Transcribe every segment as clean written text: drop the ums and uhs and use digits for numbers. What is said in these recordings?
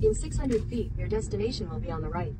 In 600 feet, your destination will be on the right.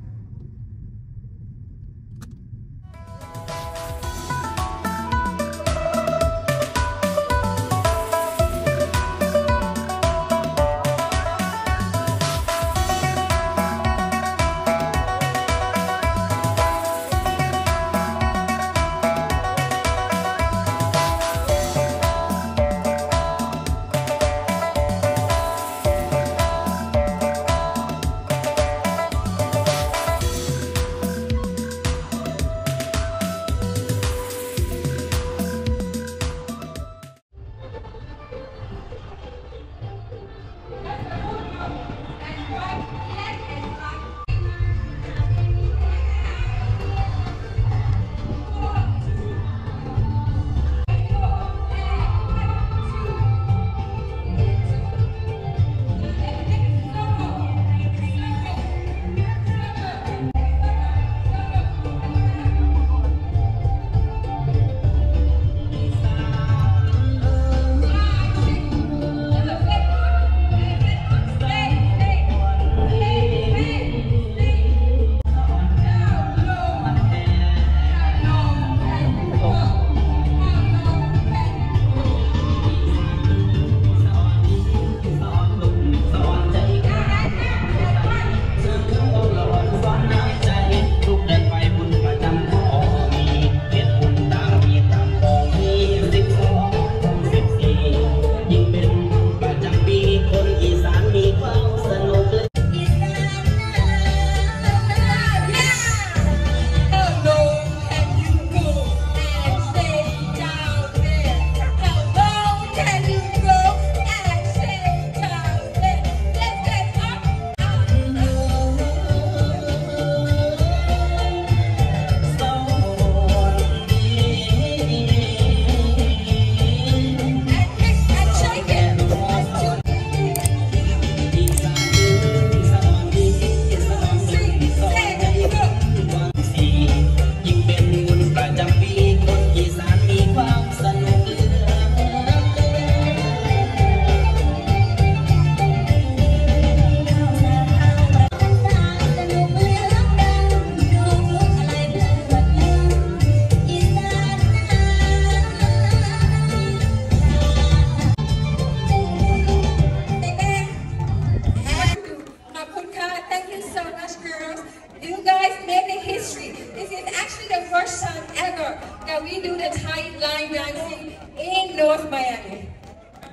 We do the tight line dancing in North Miami.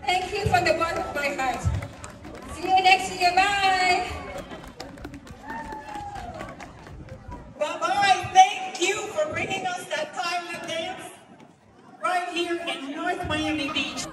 Thank you from the bottom of my heart. See you next year. Bye. Bye-bye. Thank you for bringing us that Thailand dance right here in North Miami Beach.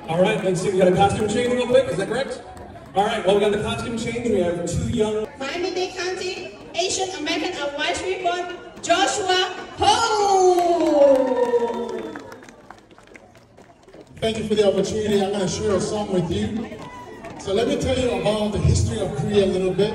All right, let's see, we got a costume change real quick, is that correct? All right, well, we got the costume change. We have two young Miami-Dade County Asian American Advisory Board, Joshua Ho. Thank you for the opportunity. I'm going to share a song with you. So let me tell you about the history of Korea a little bit.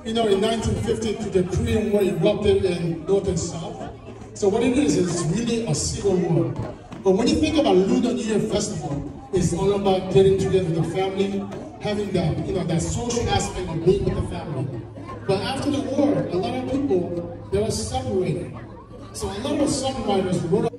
You know, in 1950, the Korean War erupted in North and South. So what it is really a civil war. But when you think about Lunar New Year Festival, it's all about getting together with the family, having that, that social aspect of being with the family. But after the war, a lot of people, they were separated. So a lot of songwriters wrote up.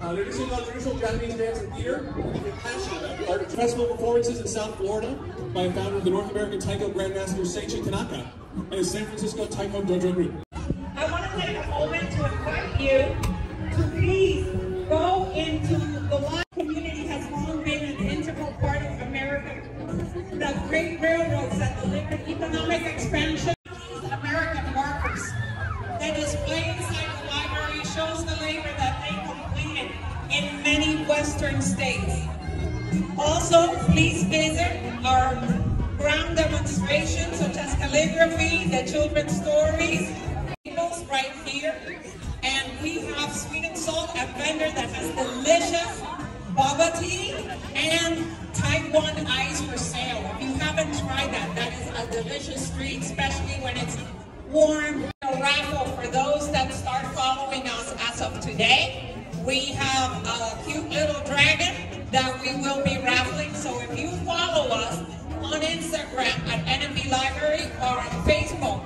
Learning to sing about traditional Japanese dance and theater. We're passionate about it. Art festival performances in South Florida by a founder of the North American Taiko Grandmaster Seiichi Tanaka and his San Francisco Taiko Dojo Group. I want to take a moment to invite you to please go into the Lime community. Has long been an integral part of America. The great railroads that delivered economic expansion. American workers. The display inside the library shows the labor that they completed in many Western states. Also, please visit our ground demonstrations such as calligraphy, the children's stories, right here. And we have sweet and salt, a vendor that has delicious bubble tea and Taiwan ice for sale. If you haven't tried that, that is a delicious treat, especially when it's warm. A raffle for those that start following us as of today. We have a cute little dragon that we will be raffling. So if you follow us on Instagram at NMB Library or on Facebook.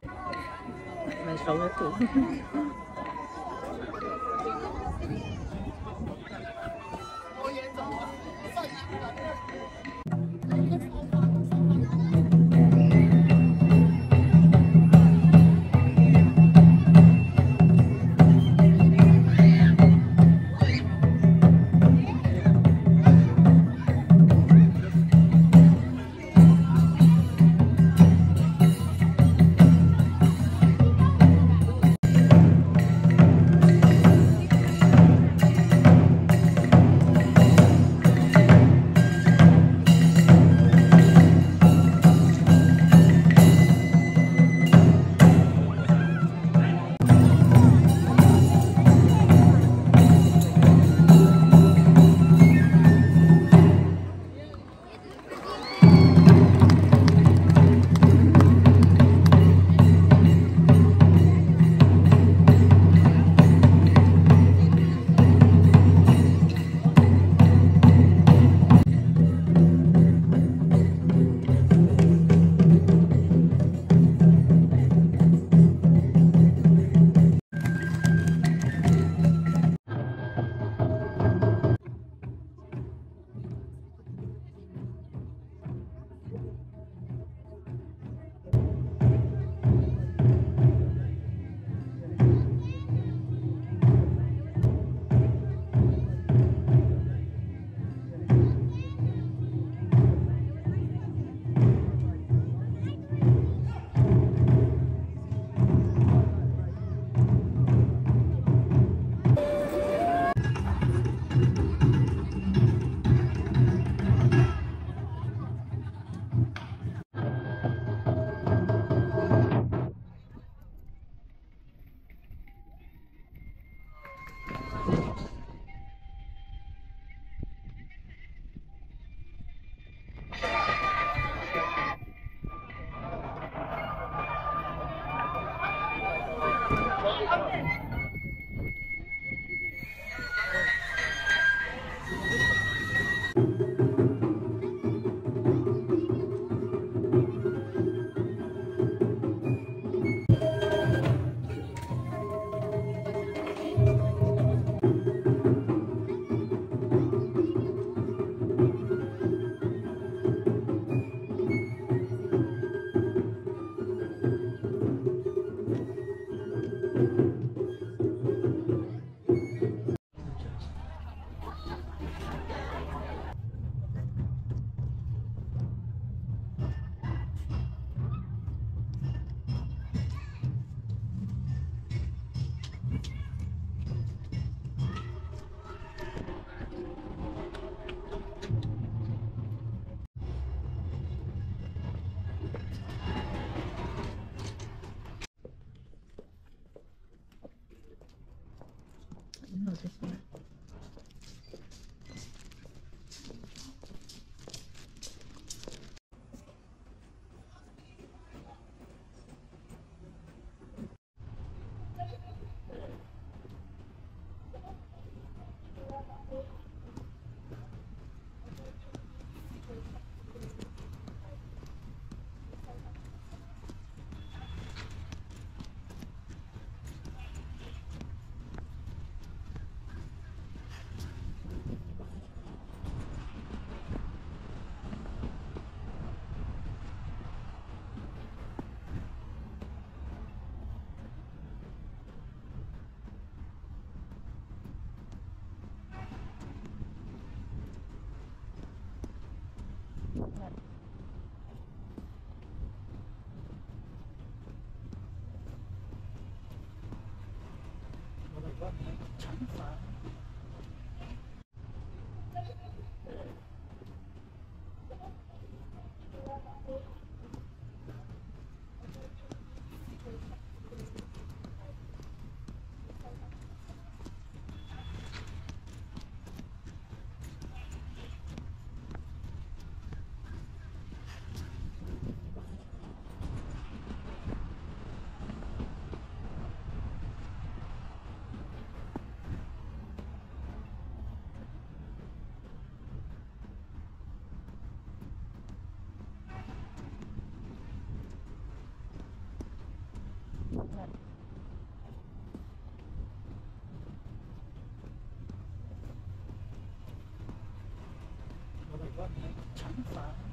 我哋個長法。